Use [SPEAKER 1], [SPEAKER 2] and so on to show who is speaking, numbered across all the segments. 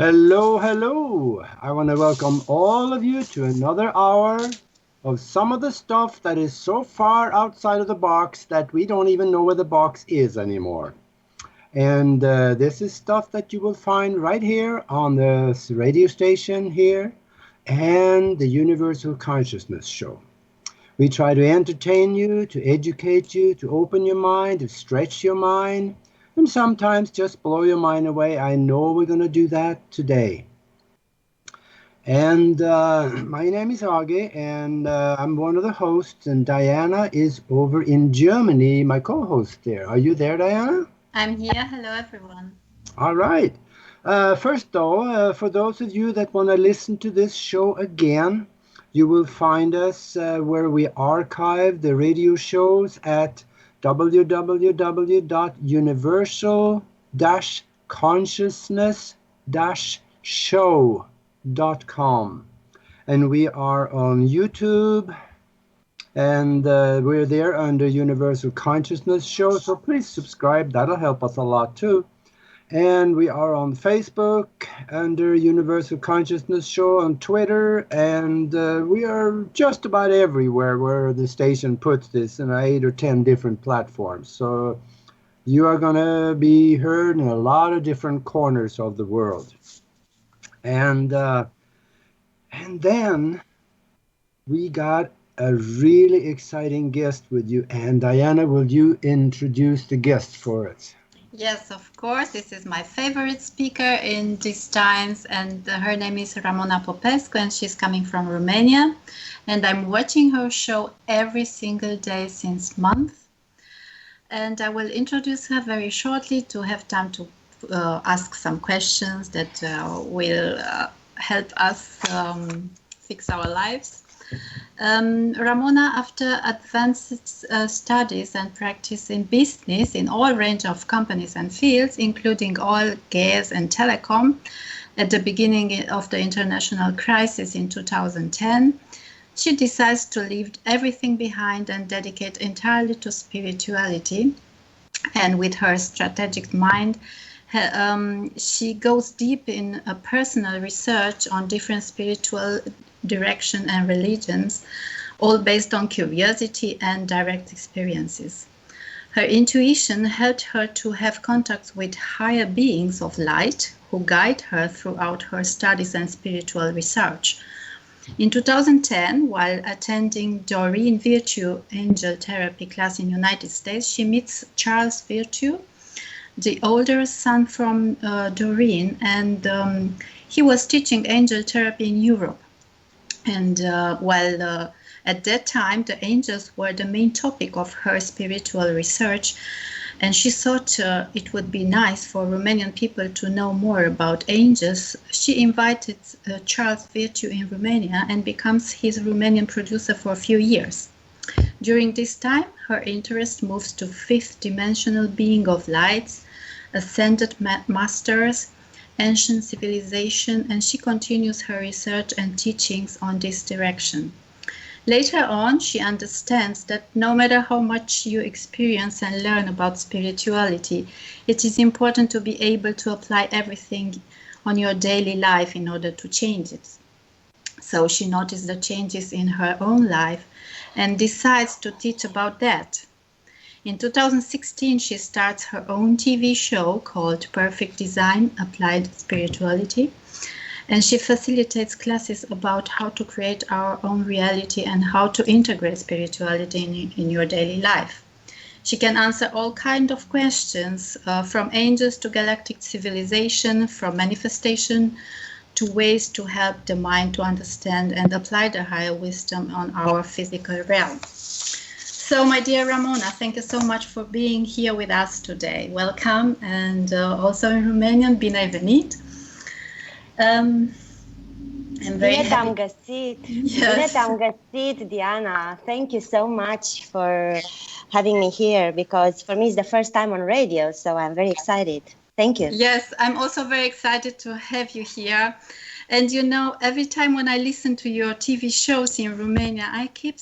[SPEAKER 1] Hello, hello. I want to welcome all of you to another hour of some of the stuff that is so far outside of the box that we don't even know where the box is anymore. And this is stuff that you will find right here on this radio station here and the Universal Consciousness Show. We try to entertain you, to educate you, to open your mind, to stretch your mind, and sometimes just blow your mind away. I know we're going to do that today. And my name is Aage, and I'm one of the hosts, and Diana is over in Germany, my co-host there. Are you there, Diana?
[SPEAKER 2] I'm here. Hello, everyone.
[SPEAKER 1] All right. First, though, for those of you that want to listen to this show again, you will find us where we archive the radio shows at www.universal-consciousness-show.com. And we are on YouTube, and we're there under Universal Consciousness Show, so please subscribe. That'll help us a lot too. And we are on Facebook under Universal Consciousness Show, on Twitter, and we are just about everywhere where the station puts this in 8 or 10 different platforms. So you are going to be heard in a lot of different corners of the world. And then we got a really exciting guest with you. And Diana, will you introduce the guest for us?
[SPEAKER 2] Yes, of course. This is my favorite speaker in these times, and her name is Ramona Popescu, and she's coming from Romania. And I'm watching her show every single day since months. And I will introduce her very shortly to have time to ask some questions that will help us fix our lives. Ramona, after advanced studies and practice in business in all range of companies and fields, including oil, gas, and telecom, at the beginning of the international crisis in 2010, she decides to leave everything behind and dedicate entirely to spirituality. And with her strategic mind, she goes deep in a personal research on different spiritual direction and religions, all based on curiosity and direct experiences. Her intuition helped her to have contacts with higher beings of light who guide her throughout her studies and spiritual research. In 2010, while attending Doreen Virtue angel therapy class in the United States, she meets Charles Virtue, the older son from Doreen, and he was teaching angel therapy in Europe. And while at that time the angels were the main topic of her spiritual research, and she thought it would be nice for Romanian people to know more about angels, she invited Charles Virtue in Romania and becomes his Romanian producer for a few years. During this time, her interest moves to fifth dimensional being of lights, ascended masters, ancient civilization, and she continues her research and teachings on this direction. Later on, she understands that no matter how much you experience and learn about spirituality, it is important to be able to apply everything on your daily life in order to change it. So she noticed the changes in her own life and decides to teach about that. In 2016, she starts her own TV show called Perfect Design Applied Spirituality, and she facilitates classes about how to create our own reality and how to integrate spirituality in your daily life. She can answer all kinds of questions, from angels to galactic civilization, from manifestation to ways to help the mind to understand and apply the higher wisdom on our physical realm. So, my dear Ramona, thank you so much for being here with us today. Welcome, and also in Romanian, bine ai venit.
[SPEAKER 3] Bine te-am găsit. Bine te-am găsit, Diana. Thank you so much for having me here, because for me it's the first time on radio, so I'm very excited. Thank you.
[SPEAKER 2] Yes, I'm also very excited to have you here. And you know, every time when I listen to your TV shows in Romania, I keep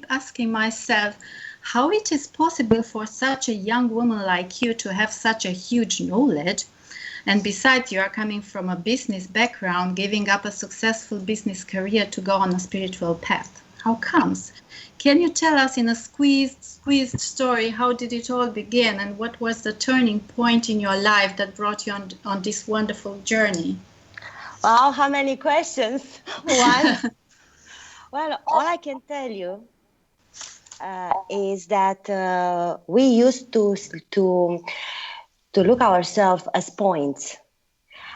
[SPEAKER 2] asking myself how it is possible for such a young woman like you to have such a huge knowledge And besides, you are coming from a business background, giving up a successful business career to go on a spiritual path. How comes? Can you tell us in a squeezed story, how did it all begin, and what was the turning point in your life that brought you on this wonderful journey?
[SPEAKER 3] Wow, how many questions? One. Well, all I can tell you is that we used to look ourselves as points.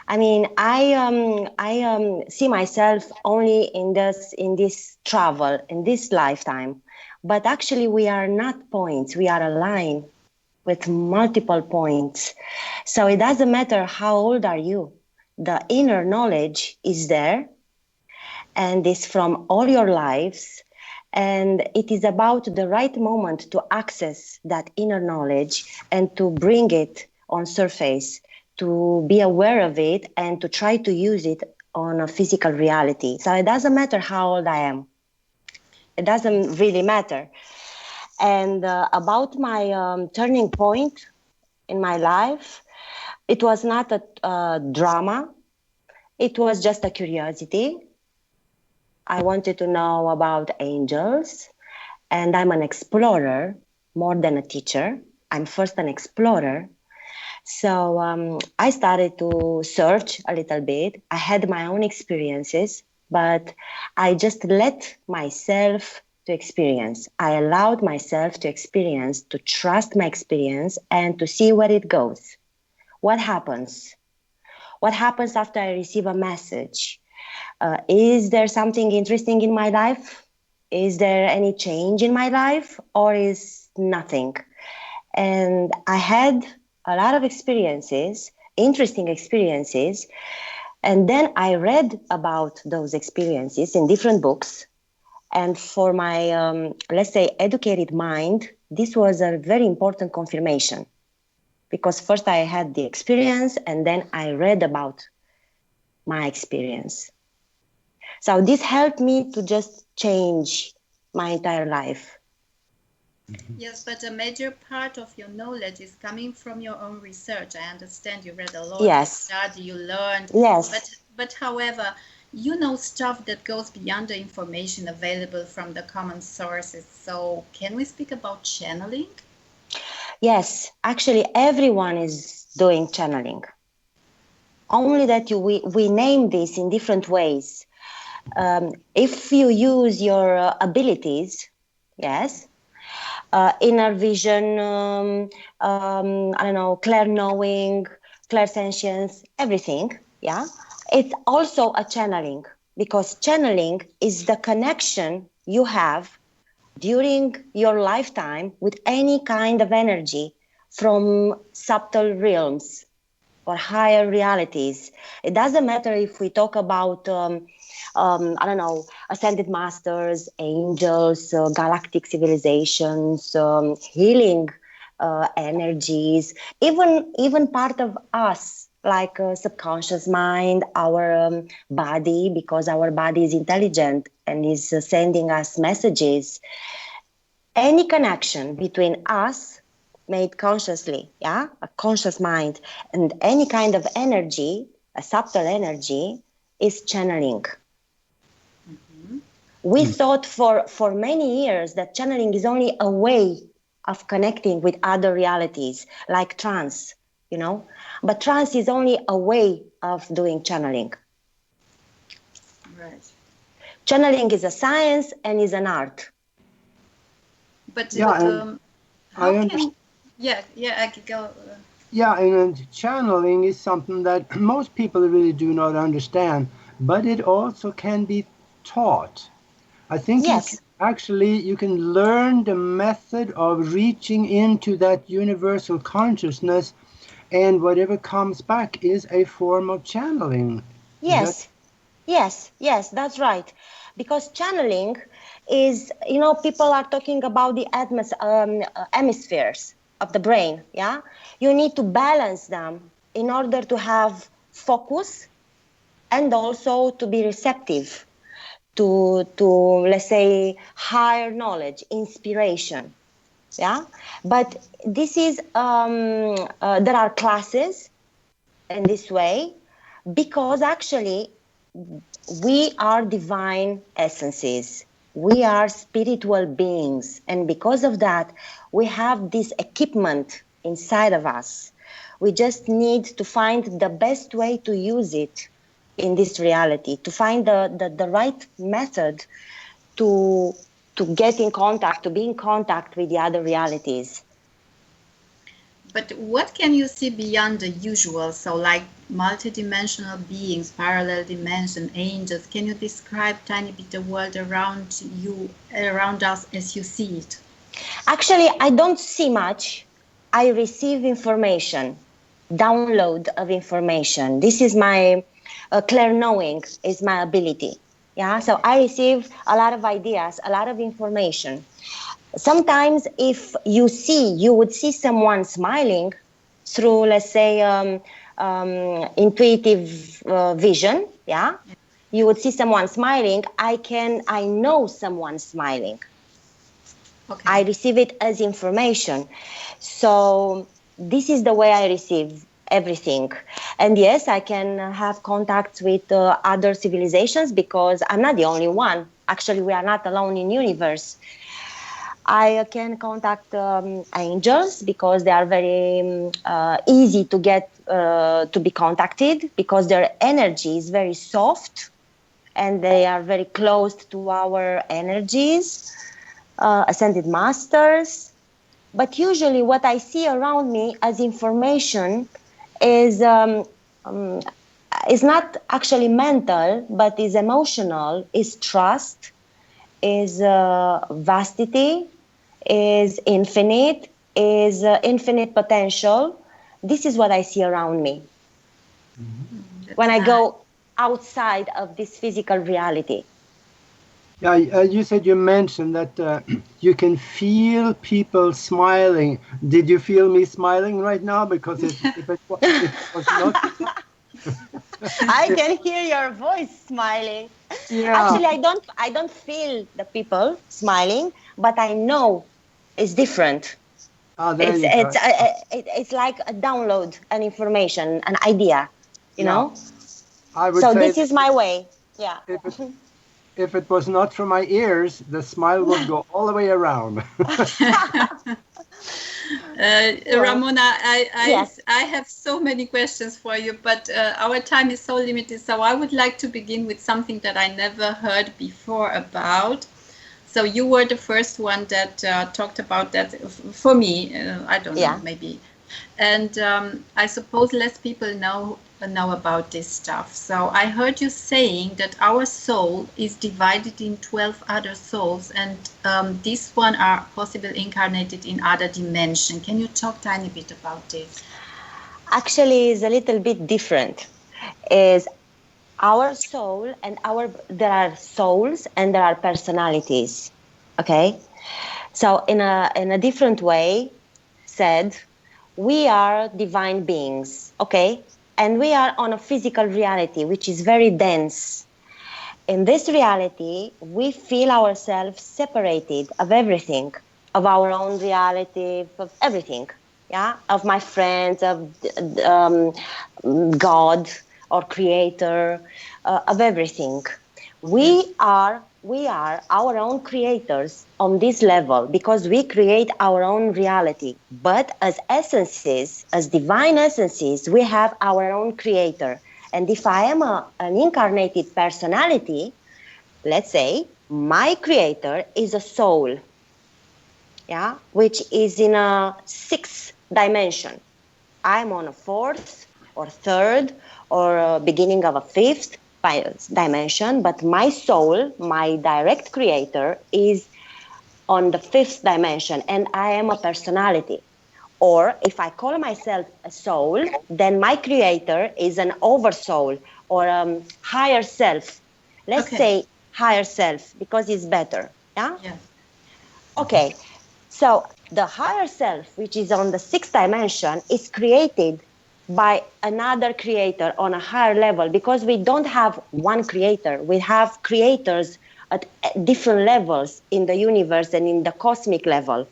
[SPEAKER 3] I mean, I see myself only in this travel, in this lifetime, but actually we are not points. We are a line with multiple points. So it doesn't matter how old are you. The inner knowledge is there, and is from all your lives. And it is about the right moment to access that inner knowledge and to bring it on surface, to be aware of it and to try to use it on a physical reality. So it doesn't matter how old I am. It doesn't really matter. And about my turning point in my life, it was not a drama. It was just a curiosity. I wanted to know about angels, and I'm an explorer more than a teacher. I'm first an explorer. So I started to search a little bit. I had my own experiences, but I just let myself to experience. I allowed myself to experience, to trust my experience, and to see where it goes. What happens? What happens after I receive a message? Is there something interesting in my life? Is there any change in my life, or is nothing? And I had a lot of experiences, interesting experiences. And then I read about those experiences in different books. And for my, let's say, educated mind, this was a very important confirmation. Because first I had the experience, and then I read about my experience. So this helped me to just change my entire life.
[SPEAKER 2] Yes, but a major part of your knowledge is coming from your own research. I understand you read a lot,
[SPEAKER 3] Yes.
[SPEAKER 2] you studied, you learned.
[SPEAKER 3] Yes.
[SPEAKER 2] But however, you know stuff that goes beyond the information available from the common sources. So can we speak about channeling?
[SPEAKER 3] Yes, actually everyone is doing channeling. Only that we name this in different ways. If you use your abilities, yes, inner vision, I don't know, clair-knowing, clairsentience, everything, yeah, it's also a channeling, because channeling is the connection you have during your lifetime with any kind of energy from subtle realms or higher realities. It doesn't matter if we talk about, I don't know, ascended masters, angels, galactic civilizations, healing energies, even part of us, like subconscious mind, our body, because our body is intelligent and is sending us messages. Any connection between us made consciously, yeah, a conscious mind, and any kind of energy, a subtle energy, is channeling. Mm-hmm. We thought for many years that channeling is only a way of connecting with other realities, like trance, you know, but trance is only a way of doing channeling.
[SPEAKER 2] Right.
[SPEAKER 3] Channeling is a science and is an art.
[SPEAKER 2] But
[SPEAKER 1] Yeah,
[SPEAKER 2] how can... Yeah, I could go.
[SPEAKER 1] Yeah, and channeling is something that most people really do not understand, but it also can be taught. I think
[SPEAKER 3] Yes.
[SPEAKER 1] you can learn the method of reaching into that universal consciousness, and whatever comes back is a form of channeling.
[SPEAKER 3] Yes. Yes, that's right. Because channeling is, you know, people are talking about the hemispheres of the brain, yeah? You need to balance them in order to have focus and also to be receptive to let's say, higher knowledge, inspiration, yeah? But this is, there are classes in this way because actually we are divine essences. We are spiritual beings. And because of that, we have this equipment inside of us. We just need to find the best way to use it in this reality, to find the right method to get in contact, to be in contact with the other realities.
[SPEAKER 2] But what can you see beyond the usual? So like multidimensional beings, parallel dimension, angels. Can you describe tiny bit the world around you, around us as you see it?
[SPEAKER 3] Actually, I don't see much. I receive information, download of information. This is my clear knowing is my ability. Yeah, so I receive a lot of ideas, a lot of information. Sometimes if you would see someone smiling through, let's say, intuitive vision, yeah, you would see someone smiling. I know someone smiling. Okay. I receive it as information. So this is the way I receive everything. And yes, I can have contacts with other civilizations because I'm not the only one. Actually, we are not alone in universe. I can contact angels because they are very easy to get to be contacted because their energy is very soft and they are very close to our energies, ascended masters. But usually what I see around me as information is not actually mental, but is emotional, is trust, is vastity, is infinite potential. This is what I see around me when I go outside of this physical reality.
[SPEAKER 1] Yeah, you mentioned that you can feel people smiling. Did you feel me smiling right now? Because if it was not...
[SPEAKER 3] I can hear your voice smiling. Yeah. Actually, I don't feel the people smiling, but I know it's different. It's like a download, an information, an idea, you know.
[SPEAKER 1] I would
[SPEAKER 3] so
[SPEAKER 1] say
[SPEAKER 3] this is my way. Yeah.
[SPEAKER 1] If it was not for my ears, the smile would go all the way around.
[SPEAKER 2] Ramona,
[SPEAKER 3] yes.
[SPEAKER 2] I have so many questions for you, but our time is so limited. So I would like to begin with something that I never heard before about. So you were the first one that talked about that for me. I don't know, maybe. And I suppose less people know about this stuff. So I heard you saying that our soul is divided in 12 other souls, and these one are possibly incarnated in other dimension. Can you talk a tiny bit about this?
[SPEAKER 3] Actually, it's a little bit different. Is our soul and there are souls and there are personalities. Okay, so in a different way said, we are divine beings, okay? And we are on a physical reality, which is very dense. In this reality, we feel ourselves separated of everything, of our own reality, of everything, yeah? Of my friends, of God or creator, of everything. We are our own creators on this level because we create our own reality. But as essences, as divine essences, we have our own creator. And if I am an incarnated personality, let's say my creator is a soul, yeah, which is in a 6th dimension. I'm on a 4th or 3rd or beginning of a 5th dimension, but my soul, my direct creator, is on the 5th dimension, and I am a personality. Or if I call myself a soul, then my creator is an oversoul or higher self. Let's say higher self because it's better. Yeah?
[SPEAKER 2] Yes.
[SPEAKER 3] Okay. So the higher self, which is on the 6th dimension, is created by another creator on a higher level because we don't have one creator. We have creators at different levels in the universe and in the cosmic level.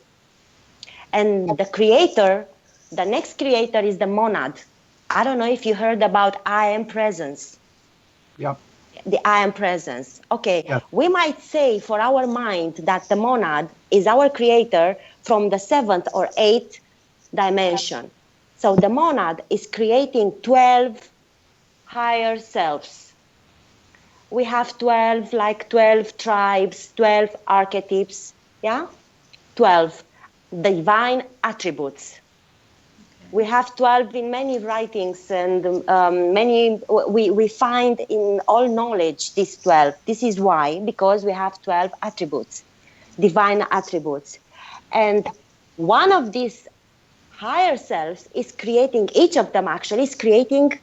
[SPEAKER 3] And the creator, the next creator is the monad. I don't know if you heard about I am presence.
[SPEAKER 1] Yep.
[SPEAKER 3] The I am presence. Okay,
[SPEAKER 1] Yes.
[SPEAKER 3] we might say for our mind that the monad is our creator from the 7th or 8th dimension. So the monad is creating 12 higher selves. We have 12, like 12 tribes, 12 archetypes, yeah? 12 divine attributes. We have 12 in many writings, and we find in all knowledge these 12. This is why, because we have 12 attributes, divine attributes. And one of these higher selves is creating, each of them actually is creating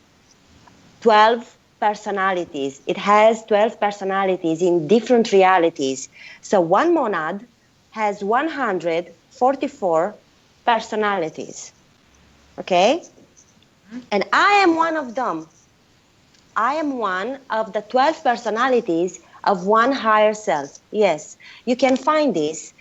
[SPEAKER 3] 12 personalities. It has 12 personalities in different realities. So one monad has 144 personalities. Okay? And I am one of them. I am one of the 12 personalities of one higher self. Yes, you can find this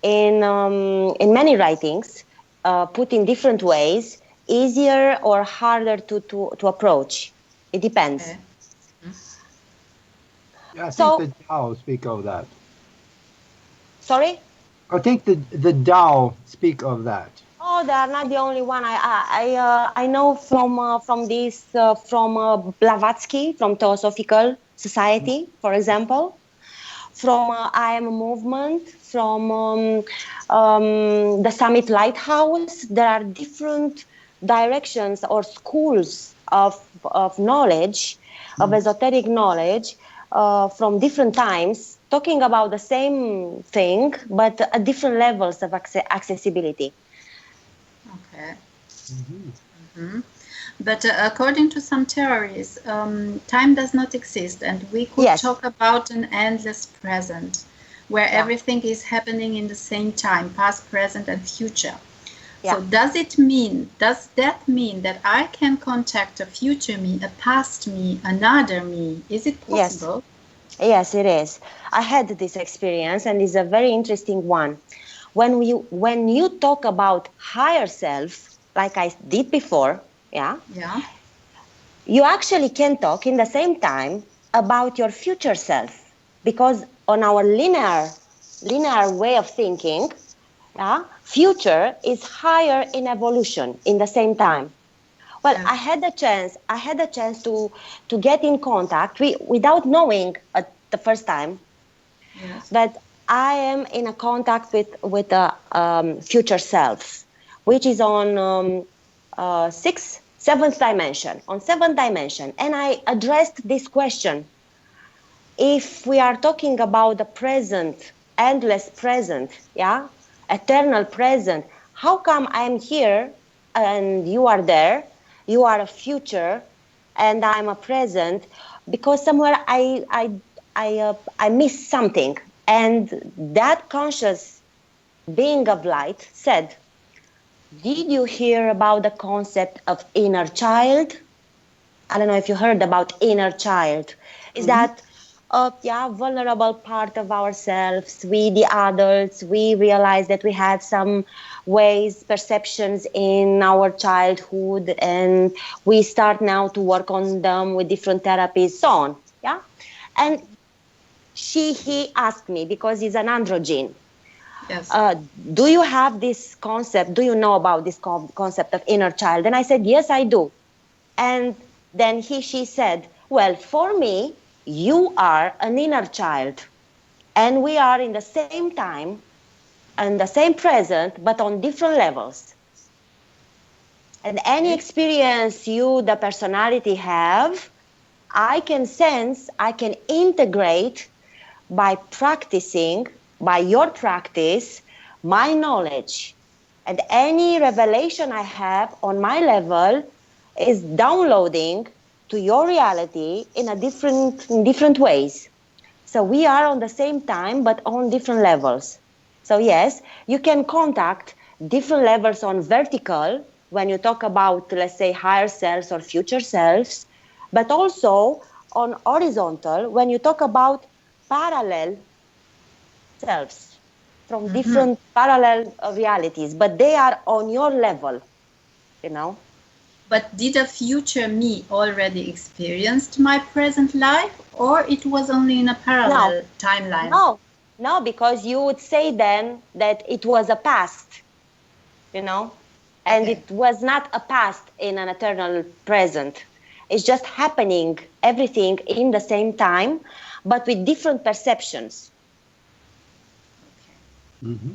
[SPEAKER 3] in many writings, put in different ways, easier or harder to approach. It depends.
[SPEAKER 2] Okay.
[SPEAKER 1] Yeah, I think
[SPEAKER 3] So,
[SPEAKER 1] the Tao speak of that.
[SPEAKER 3] sorry?
[SPEAKER 1] I think the Tao speak of that.
[SPEAKER 3] Oh, they are not the only one. I know from this from Blavatsky, from Theosophical Society, for example, from I Am a Movement, from the Summit Lighthouse. There are different directions or schools of knowledge, of esoteric knowledge, from different times, talking about the same thing, but at different levels of accessibility.
[SPEAKER 2] Okay.
[SPEAKER 1] Mm-hmm.
[SPEAKER 2] But according to some theories, time does not exist, and we could
[SPEAKER 3] Yes.
[SPEAKER 2] talk about an endless present, where everything is happening in the same time, past, present, and future. So does that mean that I can contact a future me, a past me, another me? Is it possible?
[SPEAKER 3] Yes, it is. I had this experience, and it's a very interesting one. When you talk about higher self, like I did before,
[SPEAKER 2] Yeah.
[SPEAKER 3] you actually can talk in the same time about your future self, because on our linear way of thinking, future is higher in evolution in the same time. Well,
[SPEAKER 2] Yes.
[SPEAKER 3] I had a chance to get in contact without knowing at the first time
[SPEAKER 2] Yes.
[SPEAKER 3] that I am in a contact with a future self, which is on seventh dimension, and I addressed this question: if we are talking about the present, endless present, eternal present, how come I'm here and you are there? You are a future, and I'm a present, because somewhere I miss something. And that conscious being of light said, "Did you hear about the concept of inner child?" I don't know if you heard about inner child. Is that vulnerable part of ourselves? We, the adults, we realize that we had some ways, perceptions in our childhood, and we start now to work on them with different therapies, so on. Yeah, and he asked me, because he's an androgen.
[SPEAKER 2] Yes.
[SPEAKER 3] Do you have this concept? Do you know about this concept of inner child? And I said, yes, I do. And then she said, well, for me, you are an inner child. And we are in the same time and the same present, but on different levels. And any experience you, the personality, have, I can sense, I can integrate by practicing, by your practice, my knowledge. And any revelation I have on my level is downloading to your reality in different ways. So we are on the same time, but on different levels. So yes, you can contact different levels on vertical when you talk about, let's say, higher selves or future selves, but also on horizontal when you talk about parallel selves from different parallel realities, but they are on your level, you know.
[SPEAKER 2] But did a future me already experienced my present life, or it was only in a parallel timeline?
[SPEAKER 3] No, because you would say then that it was a past, you know, and it was not a past in an eternal present. It's just happening, everything in the same time, but with different perceptions.
[SPEAKER 1] Mm-hmm.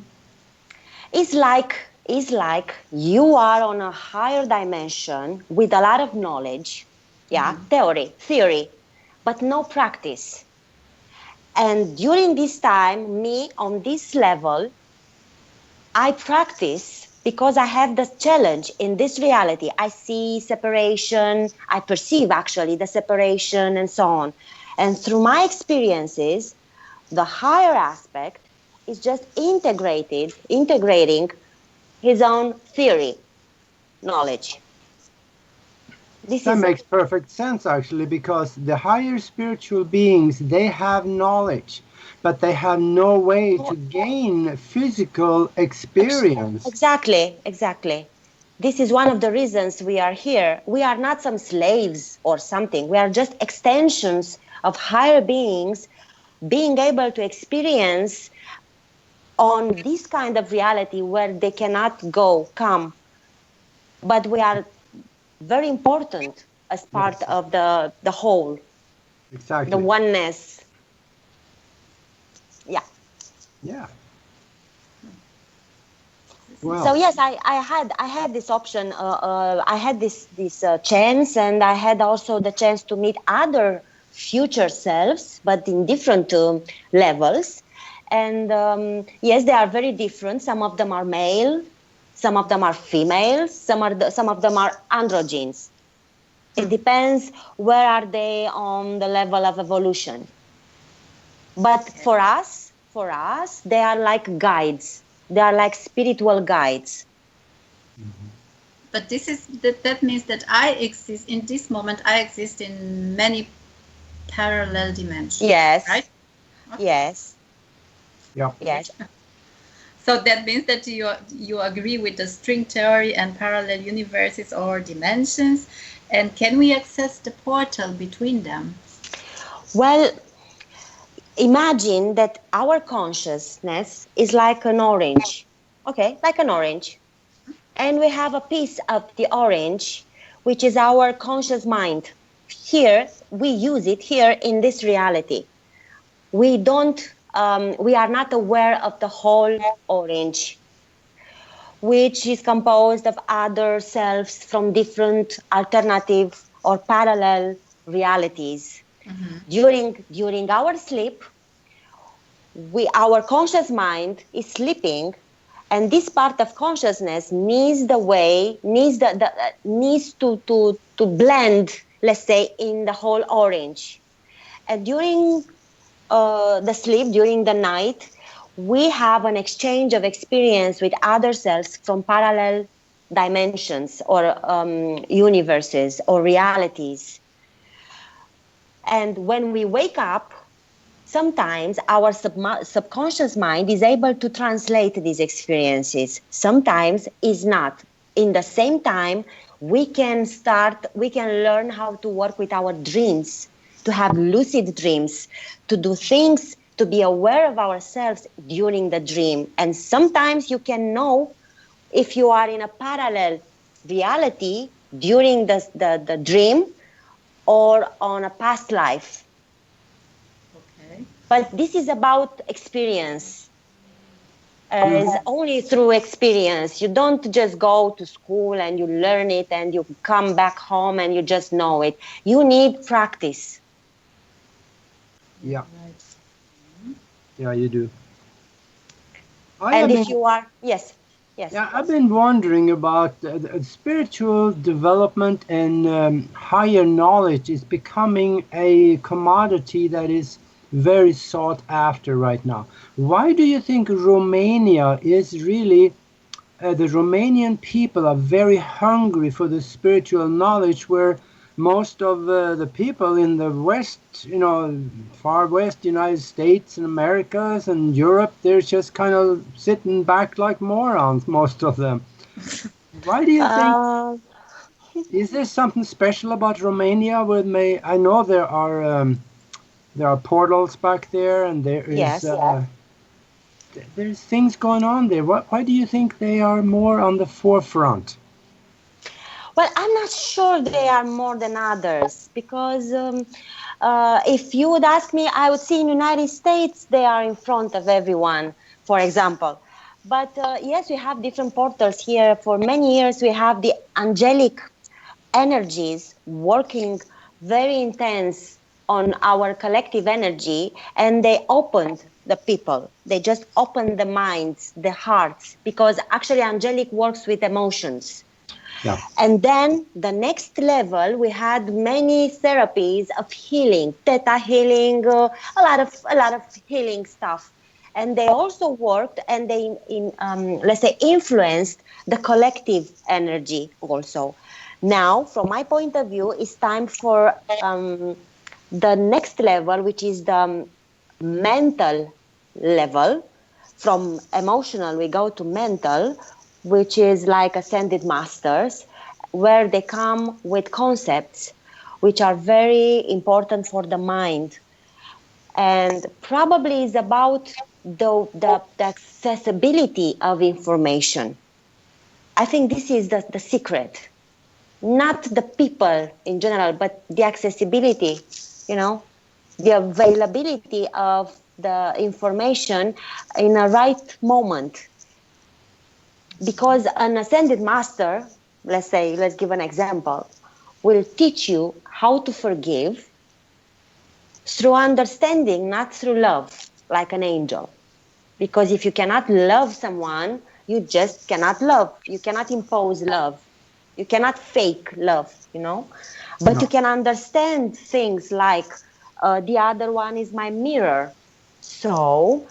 [SPEAKER 3] It's like you are on a higher dimension with a lot of knowledge, theory, but no practice. And during this time, me on this level, I practice because I have the challenge in this reality. I see separation, I perceive actually the separation and so on. And through my experiences, the higher aspect is just integrating his own theory, knowledge.
[SPEAKER 1] That makes perfect sense, actually, because the higher spiritual beings, they have knowledge, but they have no way to gain physical experience.
[SPEAKER 3] Exactly. This is one of the reasons we are here. We are not some slaves or something. We are just extensions of higher beings being able to experience on this kind of reality where they cannot come. But we are very important as part of the whole.
[SPEAKER 1] Exactly.
[SPEAKER 3] The oneness.
[SPEAKER 1] Yeah. Well.
[SPEAKER 3] So yes, I had this option. I had this chance, and I had also the chance to meet other future selves, but in different levels. And yes, they are very different. Some of them are male, some of them are females, some of them are androgynes. It depends where are they on the level of evolution. But for us, they are like guides. They are like spiritual guides.
[SPEAKER 2] But that means that I exist in this moment. I exist in many parallel dimensions.
[SPEAKER 3] Yes.
[SPEAKER 2] Right?
[SPEAKER 3] Okay. Yes.
[SPEAKER 1] Yeah.
[SPEAKER 3] Yes.
[SPEAKER 2] So that means that you agree with the string theory and parallel universes or dimensions. And can we access the portal between them?
[SPEAKER 3] Well, imagine that our consciousness is like an orange. Okay, like an orange. And we have a piece of the orange, which is our conscious mind. Here, we use it here in this reality. We are not aware of the whole orange, which is composed of other selves from different alternative or parallel realities. During our sleep, our conscious mind is sleeping, and this part of consciousness needs to blend, let's say, in the whole orange. And during the sleep, during the night, we have an exchange of experience with other selves from parallel dimensions or universes or realities. And when we wake up, sometimes our subconscious mind is able to translate these experiences. Sometimes is not. In the same time, we can learn how to work with our dreams, to have lucid dreams, to do things, to be aware of ourselves during the dream. And sometimes you can know if you are in a parallel reality during the dream or on a past life.
[SPEAKER 2] Okay.
[SPEAKER 3] But this is about experience. It's only through experience. You don't just go to school and you learn it and you come back home and you just know it. You need practice.
[SPEAKER 1] Yeah. Yeah, you do.
[SPEAKER 3] Yes.
[SPEAKER 1] Yeah, I've been wondering about spiritual development and higher knowledge is becoming a commodity that is very sought after right now. Why do you think Romania is really, the Romanian people are very hungry for the spiritual knowledge, where most of the people in the West, far West, United States and Americas and Europe, they're just kind of sitting back like morons, most of them. Why do you think? Is there something special about Romania? I know there are portals back there, and there is
[SPEAKER 3] Yes.
[SPEAKER 1] there's things going on there. Why do you think they are more on the forefront?
[SPEAKER 3] Well, I'm not sure they are more than others because if you would ask me, I would say in the United States they are in front of everyone, for example. But yes, we have different portals here. For many years, we have the angelic energies working very intense on our collective energy, and they opened the people. They just opened the minds, the hearts, because actually angelic works with emotions.
[SPEAKER 1] Yeah.
[SPEAKER 3] And then the next level, we had many therapies of healing, theta healing, a lot of healing stuff. And they also worked, and they let's say influenced the collective energy also. Now, from my point of view, it's time for the next level, which is the mental level. From emotional, we go to mental, which is like ascended masters, where they come with concepts which are very important for the mind. And probably is about the accessibility of information. I think this is the secret. Not the people in general, but the accessibility, the availability of the information in a right moment. Because an ascended master, let's give an example, will teach you how to forgive through understanding, not through love, like an angel. Because if you cannot love someone, you just cannot love. You cannot impose love. You cannot fake love, But
[SPEAKER 1] No.
[SPEAKER 3] you can understand things like the other one is my mirror. So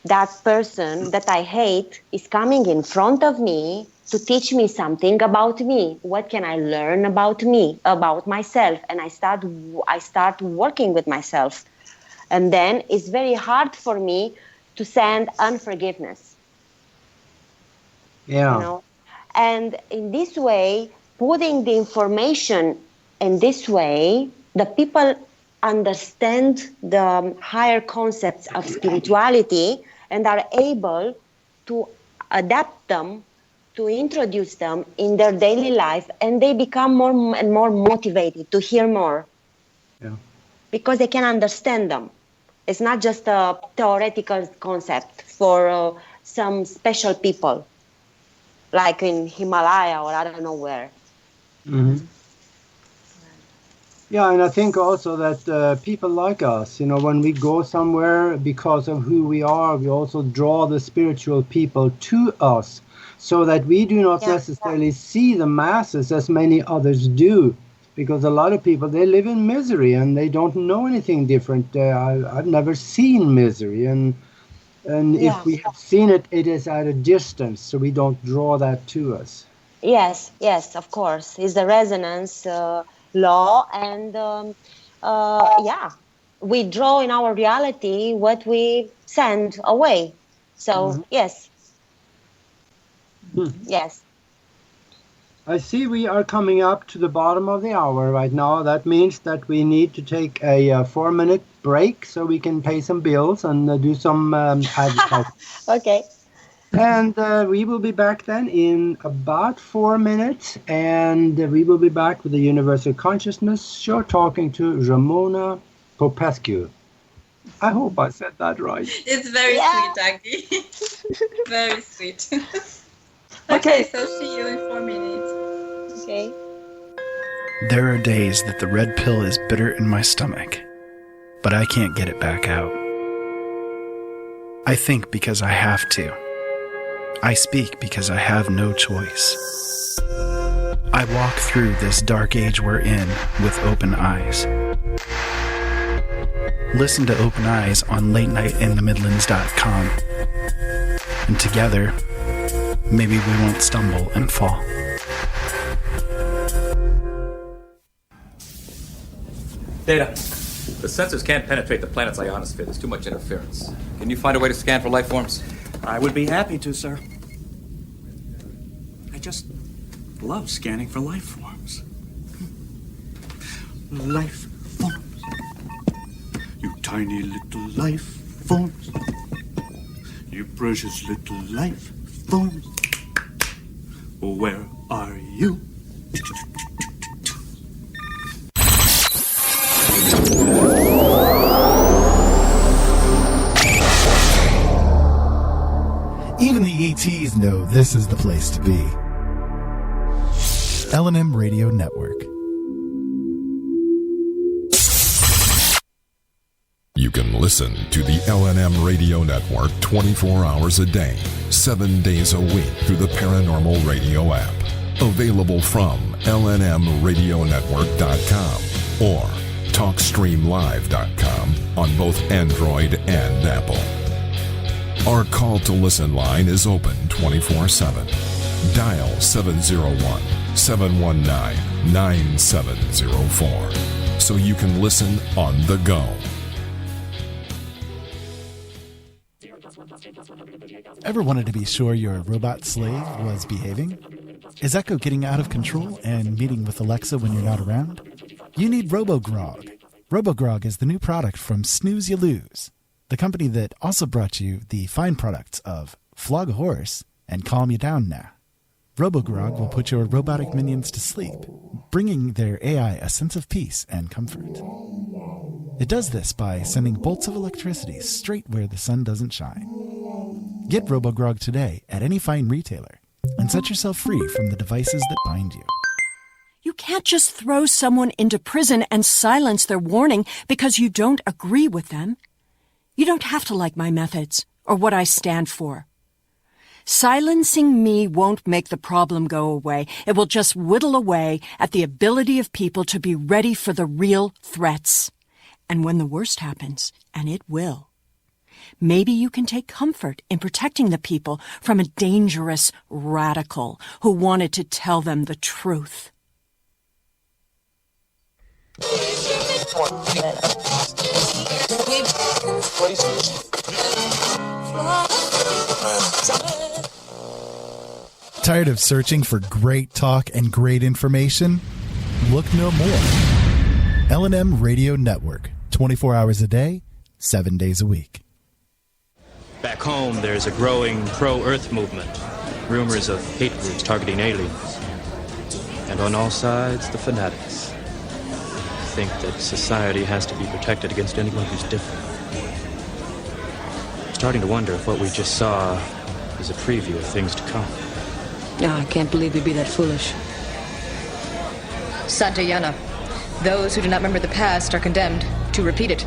[SPEAKER 3] that person that I hate is coming in front of me to teach me something about me. What can I learn about me, about myself? And I start working with myself. And then it's very hard for me to send unforgiveness.
[SPEAKER 1] Yeah.
[SPEAKER 3] And in this way, putting the information in this way, the people understand the higher concepts of spirituality and are able to adapt them, to introduce them in their daily life, and they become more and more motivated to hear more.
[SPEAKER 1] Yeah.
[SPEAKER 3] Because they can understand them. It's not just a theoretical concept for some special people, like in Himalaya or I don't know where.
[SPEAKER 1] Mm-hmm. Yeah, and I think also that people like us, when we go somewhere, because of who we are, we also draw the spiritual people to us, so that we do not necessarily see the masses as many others do. Because a lot of people, they live in misery and they don't know anything different. I've never seen misery, and if we have seen it, it is at a distance, so we don't draw that to us.
[SPEAKER 3] Yes, of course. It's the resonance law, and we draw in our reality what we send away. So yes. Yes.
[SPEAKER 1] I see we are coming up to the bottom of the hour right now. That means that we need to take a 4-minute break so we can pay some bills and do some advertising.
[SPEAKER 3] Okay.
[SPEAKER 1] And we will be back then in about 4 minutes. And we will be back with the Universal Consciousness Show talking to Ramona Popescu. I hope I said that right.
[SPEAKER 2] It's very sweet, Aage. Very sweet. Okay, so see you in 4 minutes.
[SPEAKER 3] Okay.
[SPEAKER 4] There are days that the red pill is bitter in my stomach, but I can't get it back out. I think because I have to. I speak because I have no choice. I walk through this dark age we're in with open eyes. Listen to Open Eyes on latenightinthemidlands.com. And together, maybe we won't stumble and fall.
[SPEAKER 5] Data. The sensors can't penetrate the planet's ionosphere. There's too much interference. Can you find a way to scan for life forms?
[SPEAKER 6] I would be happy to, sir. I just love scanning for life forms. life forms. You tiny little life forms. You precious little life forms. Where are you?
[SPEAKER 4] Even the ETs know this is the place to be. LNM Radio Network.
[SPEAKER 7] You can listen to the LNM Radio Network 24 hours a day, 7 days a week through the Paranormal Radio app. Available from lnmradionetwork.com or talkstreamlive.com on both Android and Apple. Our call to listen line is open 24/7. Dial 701-719-9704 so you can listen on the go.
[SPEAKER 4] Ever wanted to be sure your robot slave was behaving? Is Echo getting out of control and meeting with Alexa when you're not around? You need RoboGrog. RoboGrog is the new product from Snooze You Lose, the company that also brought you the fine products of Flog a Horse and Calm You Down Now. RoboGrog will put your robotic minions to sleep, bringing their AI a sense of peace and comfort. It does this by sending bolts of electricity straight where the sun doesn't shine. Get RoboGrog today at any fine retailer and set yourself free from the devices that bind you.
[SPEAKER 8] You can't just throw someone into prison and silence their warning because you don't agree with them. You don't have to like my methods or what I stand for. Silencing me won't make the problem go away. It will just whittle away at the ability of people to be ready for the real threats. And when the worst happens, and it will, maybe you can take comfort in protecting the people from a dangerous radical who wanted to tell them the truth.
[SPEAKER 4] Tired of searching for great talk and great information? Look no more. LNM Radio Network, 24 hours a day, 7 days a week.
[SPEAKER 9] Back home, there's a growing pro-Earth movement. Rumors of hate groups targeting aliens. And on all sides, the fanatics think that society has to be protected against anyone who's different. I'm starting to wonder if what we just saw is a preview of things to come.
[SPEAKER 10] No, I can't believe we'd be that foolish.
[SPEAKER 11] Santayana. Those who do not remember the past are condemned to repeat it.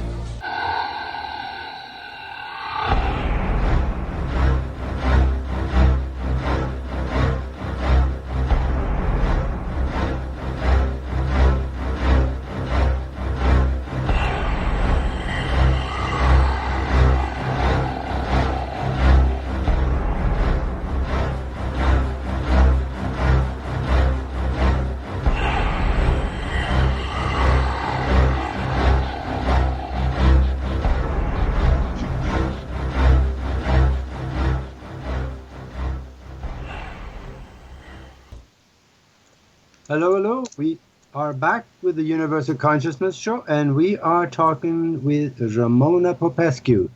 [SPEAKER 1] Hello, hello. We are back with the Universal Consciousness Show, and we are talking with Ramona Popescu.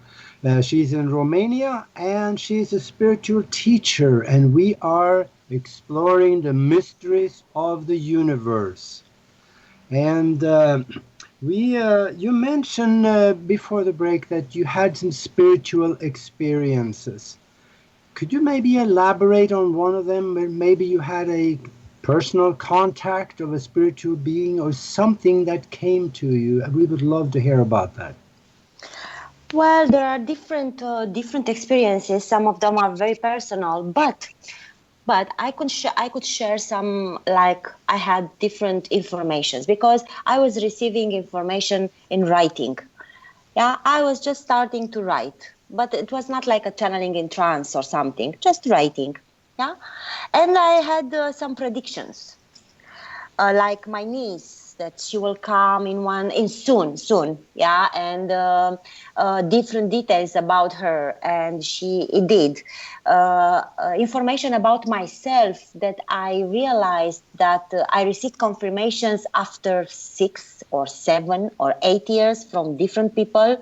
[SPEAKER 1] She's in Romania, and she's a spiritual teacher, and we are exploring the mysteries of the universe. And you mentioned before the break that you had some spiritual experiences. Could you maybe elaborate on one of them? Maybe you had a personal contact of a spiritual being or something that came to you. We would love to hear about that.
[SPEAKER 3] Well, there are different experiences. Some of them are very personal, but I could share some, like I had different informations because I was receiving information in writing. Yeah, I was just starting to write, but it was not like a channeling in trance or something, just writing. Yeah, and I had some predictions. Like my niece that she will come in soon, yeah, and different details about her, and it did. Information about myself that I realized that I received confirmations after 6 or 7 or 8 years from different people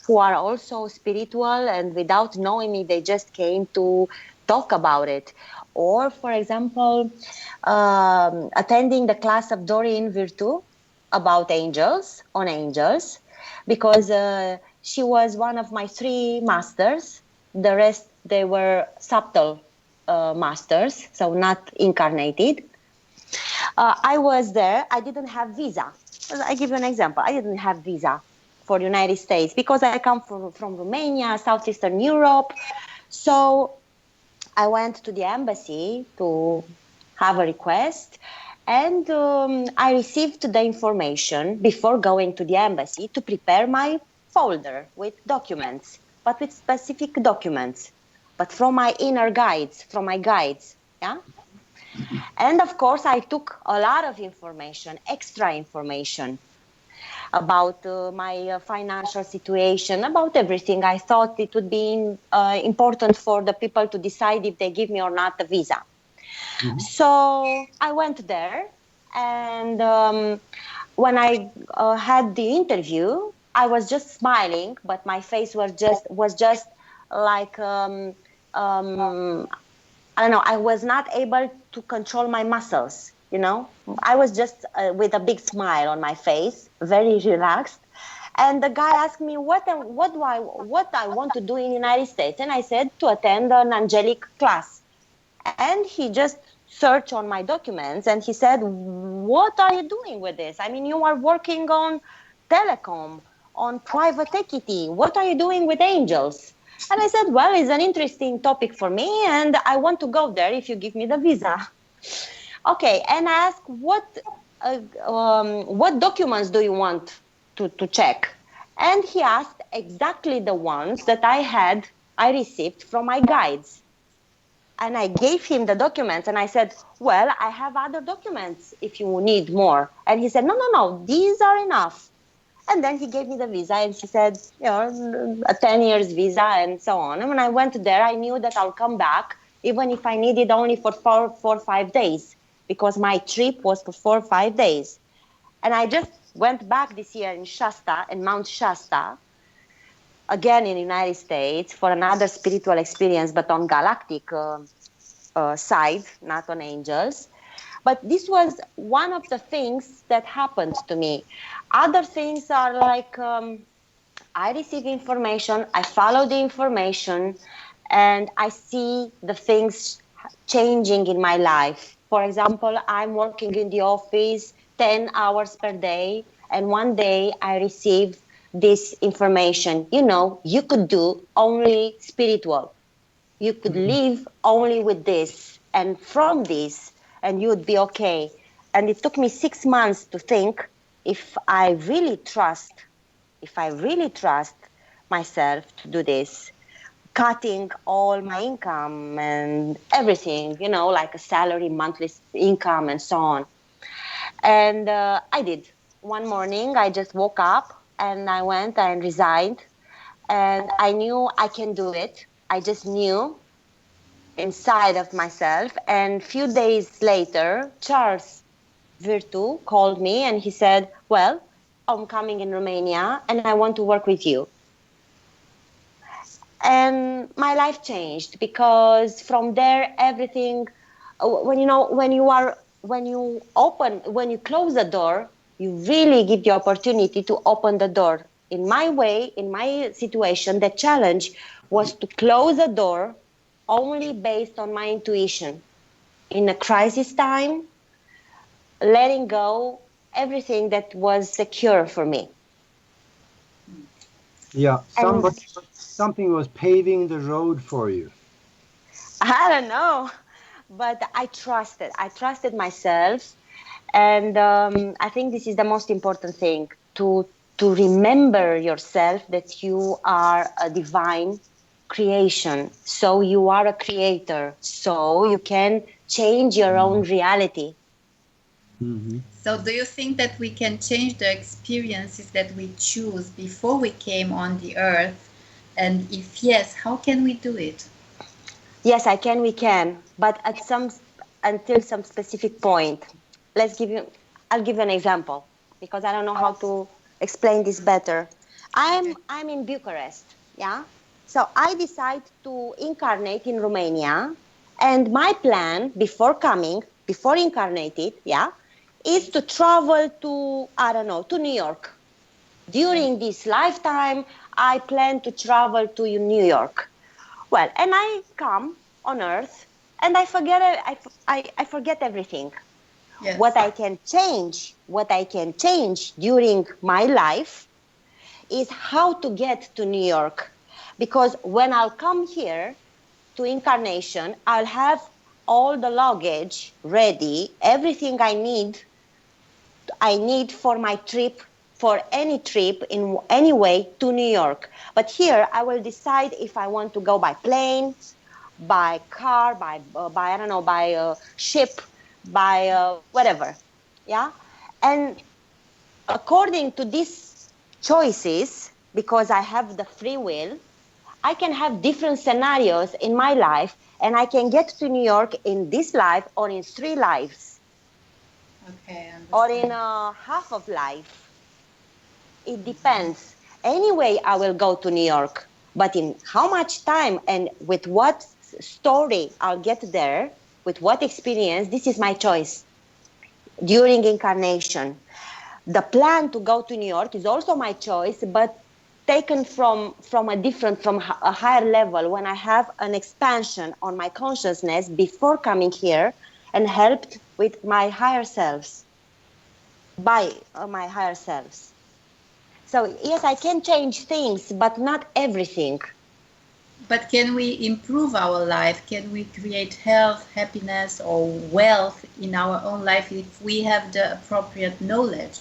[SPEAKER 3] who are also spiritual, and without knowing me, they just came to talk about it. Or, for example, attending the class of Doreen Virtue about angels, because she was one of my 3 masters. The rest, they were subtle masters, so not incarnated. I was there. I didn't have visa. I give you an example. I didn't have visa for the United States because I come from Romania, Southeastern Europe. So I went to the embassy to have a request, and I received the information before going to the embassy to prepare my folder with documents, but with specific documents, but from my inner guides, from my guides, yeah? And of course, I took a lot of information, extra information about my financial situation, about everything. I thought it would be important for the people to decide if they give me or not the visa. Mm-hmm. So I went there, and when I had the interview, I was just smiling, but my face was just like I don't know. I was not able to control my muscles. You know, I was just with a big smile on my face, very relaxed. And the guy asked me what I want to do in the United States, and I said to attend an angelic class. And he just searched on my documents, and he said, "What are you doing with this? I mean, you are working on telecom, on private equity. What are you doing with angels?" And I said, "Well, it's an interesting topic for me, and I want to go there if you give me the visa." Okay, and I asked, what documents do you want to check? And he asked exactly the ones that I received from my guides. And I gave him the documents, and I said, "Well, I have other documents if you need more." And he said, no, these are enough. And then he gave me the visa, and he said, you know, a 10 years visa and so on. And when I went there, I knew that I'll come back, even if I needed only for 4 or 5 days, because my trip was for 4 or 5 days. And I just went back this year in Mount Shasta, again in the United States, for another spiritual experience, but on Galactic side, not on angels. But this was one of the things that happened to me. Other things are like I receive information, I follow the information, and I see the things changing in my life. For example, I'm working in the office 10 hours per day, and one day I receive this information. You know, you could do only spiritual. You could live only with this and from this, and you would be okay. And it took me 6 months to think if I really trust myself to do this, cutting all my income and everything, you know, like a salary, monthly income and so on. And I did. One morning, I just woke up and I went and resigned, and I knew I can do it. I just knew inside of myself. And a few days later, Charles Virtu called me and he said, "Well, I'm coming in Romania and I want to work with you." And my life changed, because from there, everything, when you close the door, you really give the opportunity to open the door. In my way, in my situation, the challenge was to close the door only based on my intuition. In a crisis time, letting go everything that was secure for me.
[SPEAKER 1] Yeah, something was paving the road for you.
[SPEAKER 3] I don't know, but I trusted myself. And I think this is the most important thing, to remember yourself that you are a divine creation. So you are a creator. So you can change your own reality.
[SPEAKER 1] Mm-hmm.
[SPEAKER 2] So do you think that we can change the experiences that we choose before we came on the earth? And if yes, how can we do it?
[SPEAKER 3] Yes, I can, we can, but until some specific point. I'll give you an example because I don't know how to explain this better. I'm in Bucharest, yeah? So I decide to incarnate in Romania, and my plan before incarnated, yeah, is to travel to, I don't know, to New York. During this lifetime, I plan to travel to New York. Well, and I come on Earth, and I forget everything.
[SPEAKER 2] Yes.
[SPEAKER 3] What I can change during my life is how to get to New York. Because when I'll come here to incarnation, I'll have all the luggage ready, everything I need for my trip, for any trip in any way to New York. But here I will decide if I want to go by plane, by car, by I don't know, by ship, by whatever, yeah. And according to these choices, because I have the free will, I can have different scenarios in my life, and I can get to New York in this life or in 3 lives.
[SPEAKER 2] Okay,
[SPEAKER 3] or in half of life. It depends. Anyway, I will go to New York, but in how much time and with what story I'll get there, with what experience, this is my choice during incarnation. The plan to go to New York is also my choice, but taken from a higher level, when I have an expansion on my consciousness before coming here and helped with my higher selves, by my higher selves. So yes, I can change things, but not everything.
[SPEAKER 2] But can we improve our life? Can we create health, happiness, or wealth in our own life if we have the appropriate knowledge?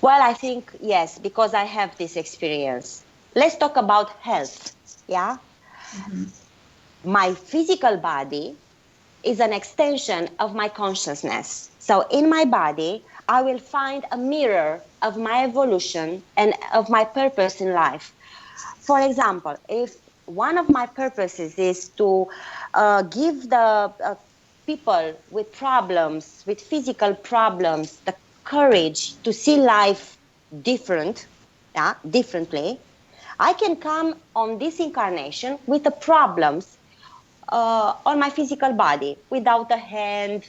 [SPEAKER 3] Well, I think yes, because I have this experience. Let's talk about health. Yeah.
[SPEAKER 2] Mm-hmm.
[SPEAKER 3] My physical body is an extension of my consciousness. So in my body, I will find a mirror of my evolution and of my purpose in life. For example, if one of my purposes is to give the people with problems, with physical problems, the courage to see life differently, I can come on this incarnation with the problems on my physical body, without a hand,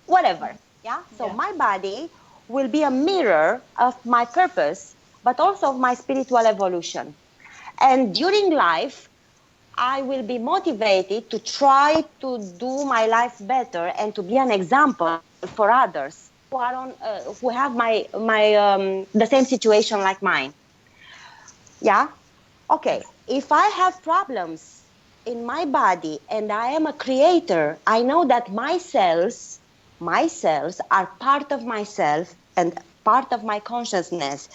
[SPEAKER 3] whatever. Yeah. So my body will be a mirror of my purpose, but also of my spiritual evolution. And during life, I will be motivated to try to do my life better and to be an example for others who are who have the same situation like mine. Yeah. Okay. If I have problems in my body and I am a creator, I know that my cells are part of myself and part of my consciousness.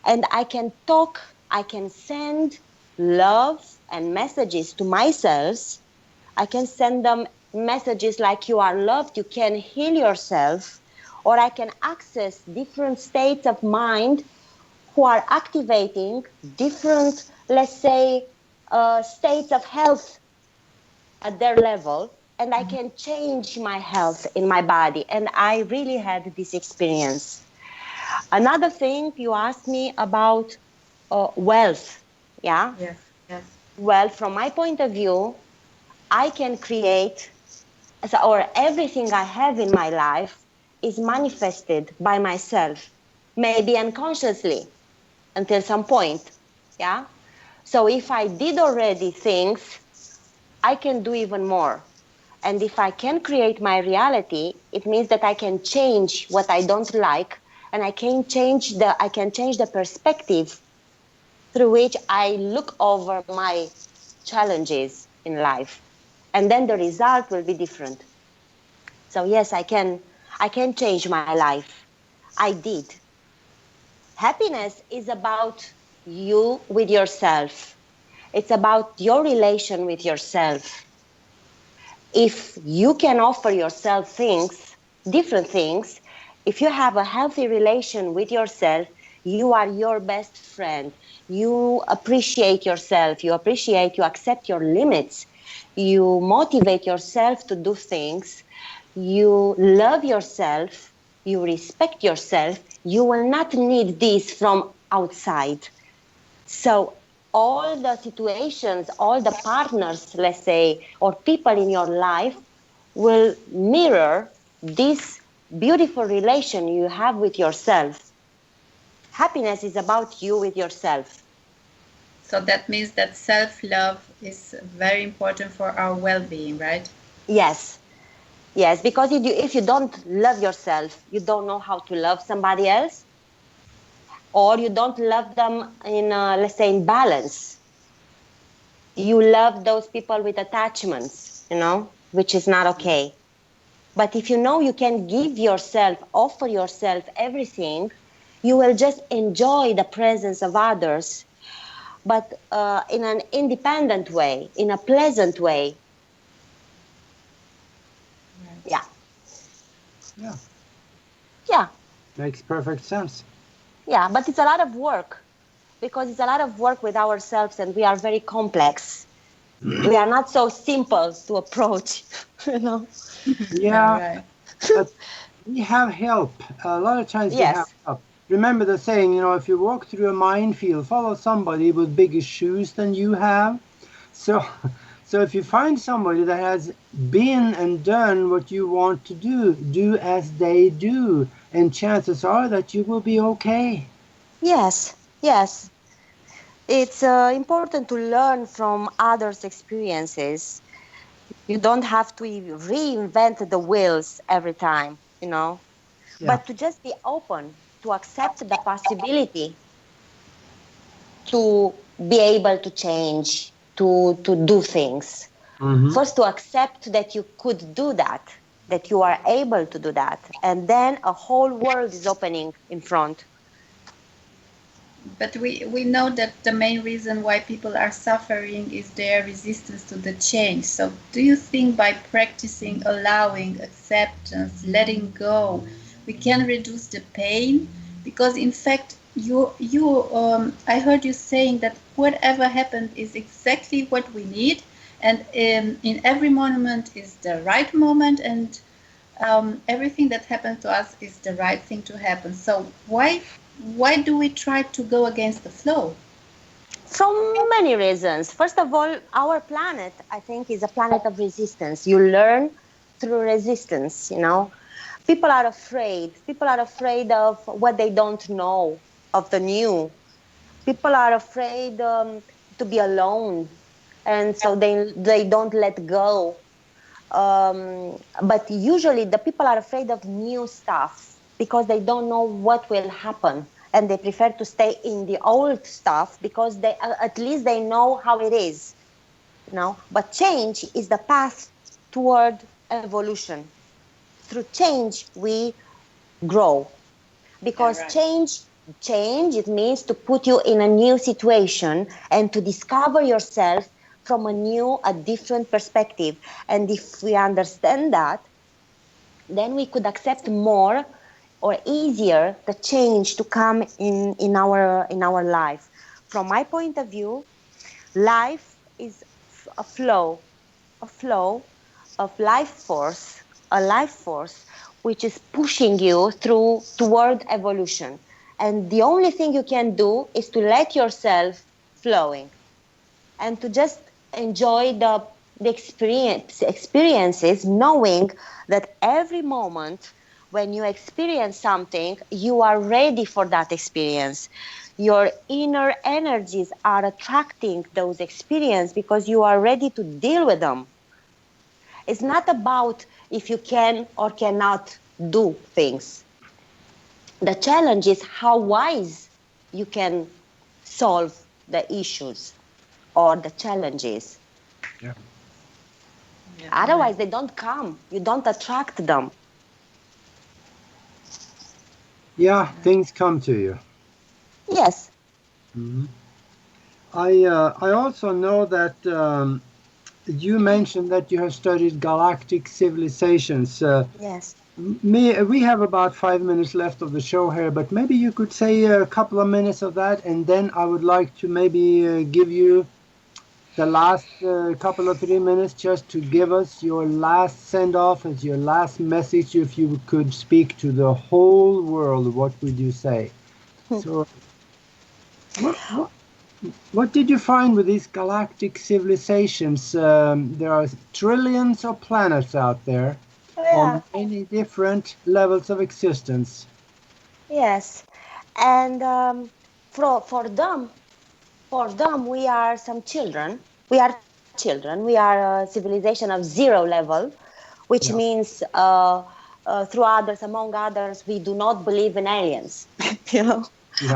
[SPEAKER 3] And I can talk, I can send love and messages to my cells. I can send them messages like you are loved, you can heal yourself, or I can access different states of mind who are activating different, let's say, states of health at their level, and I can change my health in my body. And I really had this experience. Another thing you asked me about wealth. Yeah?
[SPEAKER 2] Yes, yes.
[SPEAKER 3] Well, from my point of view, I can create, or everything I have in my life is manifested by myself, maybe unconsciously until some point. Yeah. So if I did already things, I can do even more. And if I can create my reality, it means that I can change what I don't like, and I can change the perspective through which I look over my challenges in life. And then the result will be different. So yes, I can change my life. I did. Happiness is about you with yourself. It's about your relation with yourself. If you can offer yourself things, different things, If you have a healthy relation with yourself, you are your best friend. You appreciate yourself. You accept your limits. You motivate yourself to do things. You love yourself. You respect yourself. You will not need this from outside. So all the situations, all the partners, let's say, or people in your life will mirror this beautiful relation you have with yourself. Happiness is about you with yourself.
[SPEAKER 2] So that means that self-love is very important for our well-being, right?
[SPEAKER 3] Yes. Yes, because if you don't love yourself, you don't know how to love somebody else, or you don't love them in, let's say, in balance. You love those people with attachments, which is not okay. But if you know you can give yourself, offer yourself everything, you will just enjoy the presence of others, but in an independent way, in a pleasant way.
[SPEAKER 2] Right.
[SPEAKER 3] Yeah.
[SPEAKER 1] Yeah.
[SPEAKER 3] Yeah.
[SPEAKER 1] Makes perfect sense.
[SPEAKER 3] Yeah, but it's a lot of work, because it's a lot of work with ourselves, and we are very complex. We are not so simple to approach,
[SPEAKER 1] Yeah,
[SPEAKER 2] Right.
[SPEAKER 1] but we have help. A lot of times we have
[SPEAKER 3] Yes.
[SPEAKER 1] help. Remember the saying, if you walk through a minefield, follow somebody with bigger shoes than you have. So if you find somebody that has been and done what you want to do as they do, and chances are that you will be okay.
[SPEAKER 3] Yes. Yes. It's important to learn from others' experiences. You don't have to reinvent the wheels every time,
[SPEAKER 1] Yeah.
[SPEAKER 3] but to just be open, to accept the possibility to be able to change, to do things.
[SPEAKER 1] Mm-hmm.
[SPEAKER 3] First, to accept that you could do that you are able to do that. And then a whole world is opening in front.
[SPEAKER 2] But we know that the main reason why people are suffering is their resistance to the change. So do you think by practicing allowing, acceptance, letting go, we can reduce the pain? Because in fact, I heard you saying that whatever happened is exactly what we need, and in every moment is the right moment, and everything that happens to us is the right thing to happen. So why do we try to go against the flow?
[SPEAKER 3] From many reasons. First of all, our planet, I think, is a planet of resistance. You learn through resistance, People are afraid. People are afraid of what they don't know, of the new. People are afraid to be alone, and so they don't let go. But usually the people are afraid of new stuff because they don't know what will happen, and they prefer to stay in the old stuff because they at least they know how it is. But change is the path toward evolution. Through change we grow,
[SPEAKER 2] Yeah,
[SPEAKER 3] because
[SPEAKER 2] right.
[SPEAKER 3] change, it means to put you in a new situation and to discover yourself from a different perspective. And if we understand that, then we could accept more or easier the change to come in our life. From my point of view, life is a flow of a life force which is pushing you toward evolution. And the only thing you can do is to let yourself flowing and to just enjoy the experiences, knowing that every moment when you experience something, you are ready for that experience. Your inner energies are attracting those experiences because you are ready to deal with them. It's not about if you can or cannot do things. The challenge is how wise you can solve the issues or the challenges.
[SPEAKER 1] Yeah.
[SPEAKER 3] Otherwise, they don't come. You don't attract them.
[SPEAKER 1] Yeah, things come to you.
[SPEAKER 3] Yes.
[SPEAKER 1] Mm-hmm. I also know that you mentioned that you have studied galactic civilizations.
[SPEAKER 3] Yes.
[SPEAKER 1] We have about 5 minutes left of the show here, but maybe you could say a couple of minutes of that, and then I would like to maybe give you the last couple of 3 minutes just to give us your last send-off as your last message. If you could speak to the whole world, what would you say? So, what did you find with these galactic civilizations? There are trillions of planets out there on many different levels of existence.
[SPEAKER 3] Yes, and for them, we are some children. We are children. We are a civilization of 0 level, which means through others, among others, we do not believe in aliens. You know,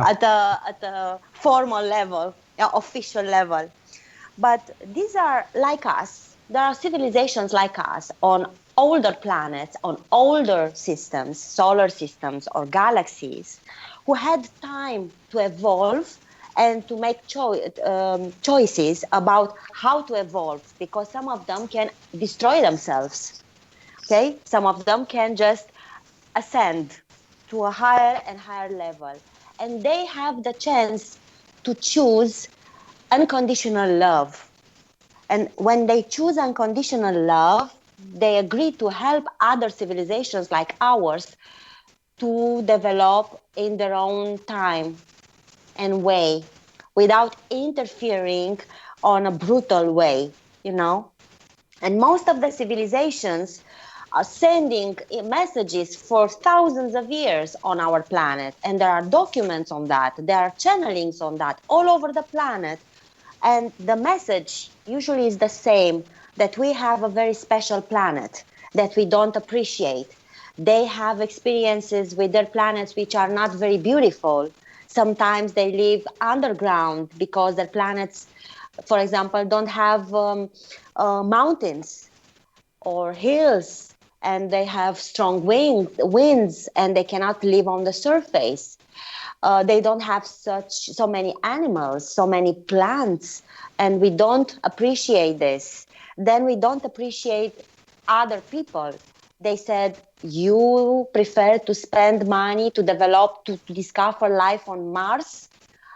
[SPEAKER 3] at the formal level, official level. But these are like us. There are civilizations like us on older planets, on older systems, solar systems or galaxies, who had time to evolve and to make choices about how to evolve, because some of them can destroy themselves. Okay, some of them can just ascend to a higher and higher level, and they have the chance to choose unconditional love. And when they choose unconditional love, they agree to help other civilizations like ours to develop in their own time and way, without interfering on a brutal way, you know. And most of the civilizations are sending messages for thousands of years on our planet, and there are documents on that, there are channelings on that all over the planet. And the message usually is the same, that we have a very special planet that we don't appreciate. They have experiences with their planets which are not very beautiful. Sometimes they live underground because their planets, for example, don't have mountains or hills, and they have strong winds, and they cannot live on the surface. They don't have so many animals, so many plants, and we don't appreciate this. Then we don't appreciate other people. They said, you prefer to spend money to develop, to discover life on Mars,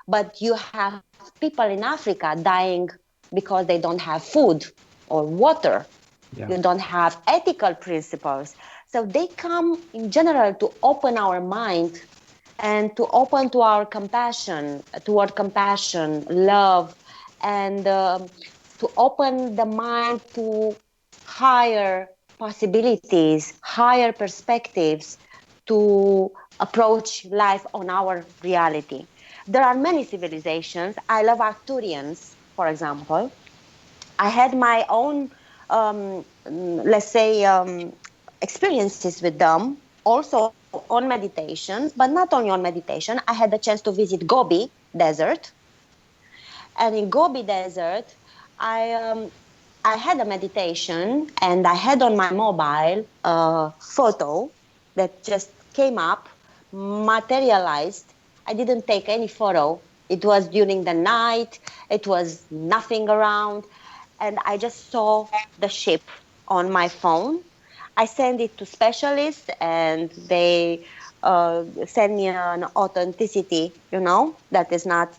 [SPEAKER 3] but you have people in Africa dying because they don't have food or water. Yeah. You don't have ethical principles. So they come in general to open our mind and to open to our compassion, toward compassion, love, and to open the mind to higher possibilities, higher perspectives, to approach life on our reality. There are many civilizations. I love Arcturians, for example. I had my own, experiences with them, also on meditation, but not only on meditation. I had the chance to visit Gobi Desert. And in Gobi Desert, I had a meditation, and I had on my mobile a photo that just came up, materialized. I didn't take any photo. It was during the night. It was nothing around. And I just saw the ship on my phone. I sent it to specialists, and they send me an authenticity, that is not,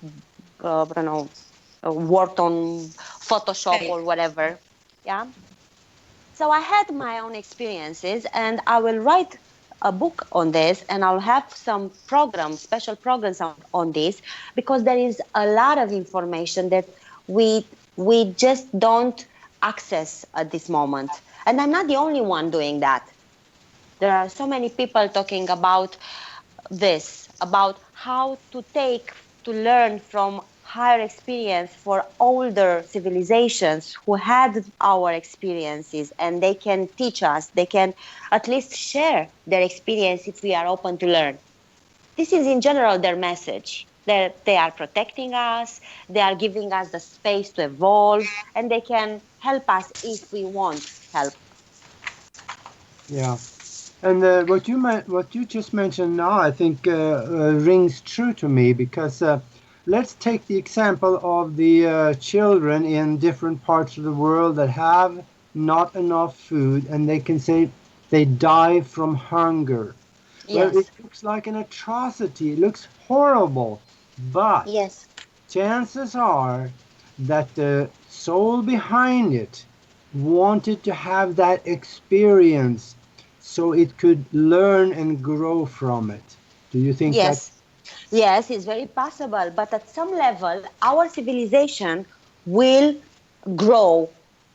[SPEAKER 3] worked on Photoshop or whatever. Yeah. So I had my own experiences, and I will write a book on this, and I'll have some programs, special programs on this, because there is a lot of information that we just don't access at this moment. And I'm not the only one doing that. There are so many people talking about this, about how to learn from higher experience for older civilizations who had our experiences, and they can teach us, they can at least share their experience if we are open to learn. This is in general their message. They are protecting us, they are giving us the space to evolve, and they can help us if we want help.
[SPEAKER 1] Yeah. And what you just mentioned now, I think rings true to me, because let's take the example of the children in different parts of the world that have not enough food, and they can say, they die from hunger.
[SPEAKER 3] Yes.
[SPEAKER 1] Well, it looks like an atrocity. It looks horrible. But
[SPEAKER 3] Yes.
[SPEAKER 1] chances are that the soul behind it wanted to have that experience so it could learn and grow from it. Do you think that?
[SPEAKER 3] Yes. Yes, it's very possible. But at some level, our civilization will grow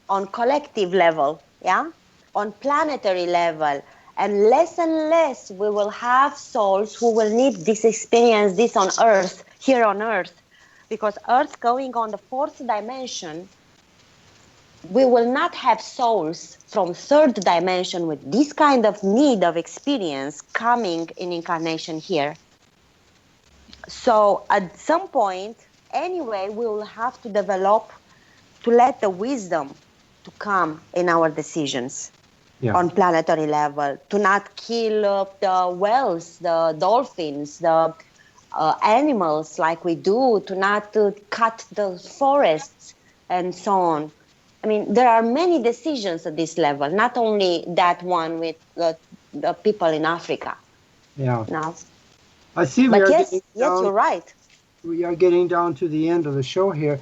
[SPEAKER 3] on collective level, yeah, on planetary level, and less we will have souls who will need this experience, this on Earth, here on Earth, because Earth going on the fourth dimension, we will not have souls from third dimension with this kind of need of experience coming in incarnation here. So at some point, anyway, we will have to develop to let the wisdom to come in our decisions on planetary level, to not kill the whales, the dolphins, the animals like we do, to not cut the forests and so on. I mean, there are many decisions at this level, not only that one with the people in Africa.
[SPEAKER 1] Yeah.
[SPEAKER 3] No.
[SPEAKER 1] I see.
[SPEAKER 3] But yes, you're right.
[SPEAKER 1] We are getting down to the end of the show here.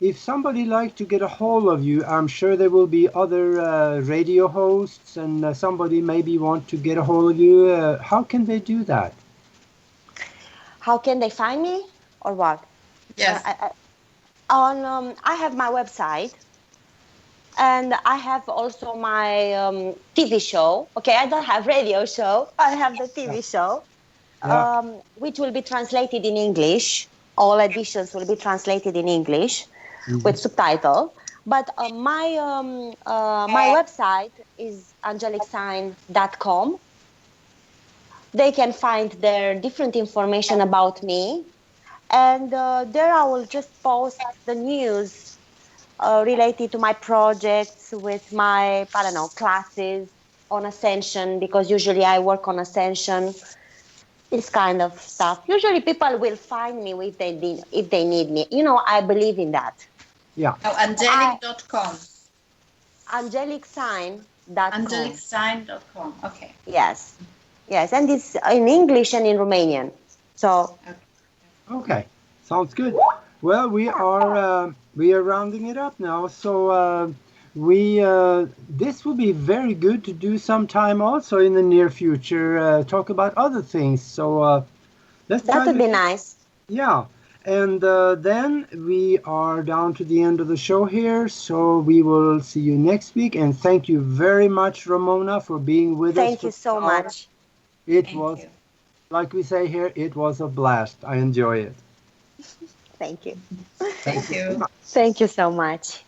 [SPEAKER 1] If somebody like to get a hold of you, I'm sure there will be other radio hosts, and somebody maybe want to get a hold of you. How can they do that?
[SPEAKER 3] How can they find me, or what?
[SPEAKER 2] Yes.
[SPEAKER 3] I have my website, and I have also my TV show. Okay, I don't have radio show. I have the TV show, which will be translated in English. All editions will be translated in English with subtitle. But my website is angelicsign.com. They can find there different information about me. And there I will just post the news related to my projects with my, I don't know, classes on Ascension, because usually I work on Ascension, this kind of stuff. Usually people will find me if they need me. You know, I believe in that.
[SPEAKER 1] Yeah.
[SPEAKER 2] Oh, angelic.com.
[SPEAKER 3] Angelicsign.com.
[SPEAKER 2] Angelicsign.com. Okay.
[SPEAKER 3] Yes. Yes. And it's in English and in Romanian. So.
[SPEAKER 1] Okay. Sounds good. Well, we are rounding it up now. So this will be very good to do sometime also in the near future. Talk about other things. So let's.
[SPEAKER 3] That would be nice.
[SPEAKER 1] Yeah. And then we are down to the end of the show here. So we will see you next week. And thank you very much, Ramona, for being with us.
[SPEAKER 3] Thank you so much.
[SPEAKER 1] It was, like we say here, it was a blast. I enjoy it.
[SPEAKER 3] Thank you.
[SPEAKER 2] Thank you.
[SPEAKER 3] Thank you so much.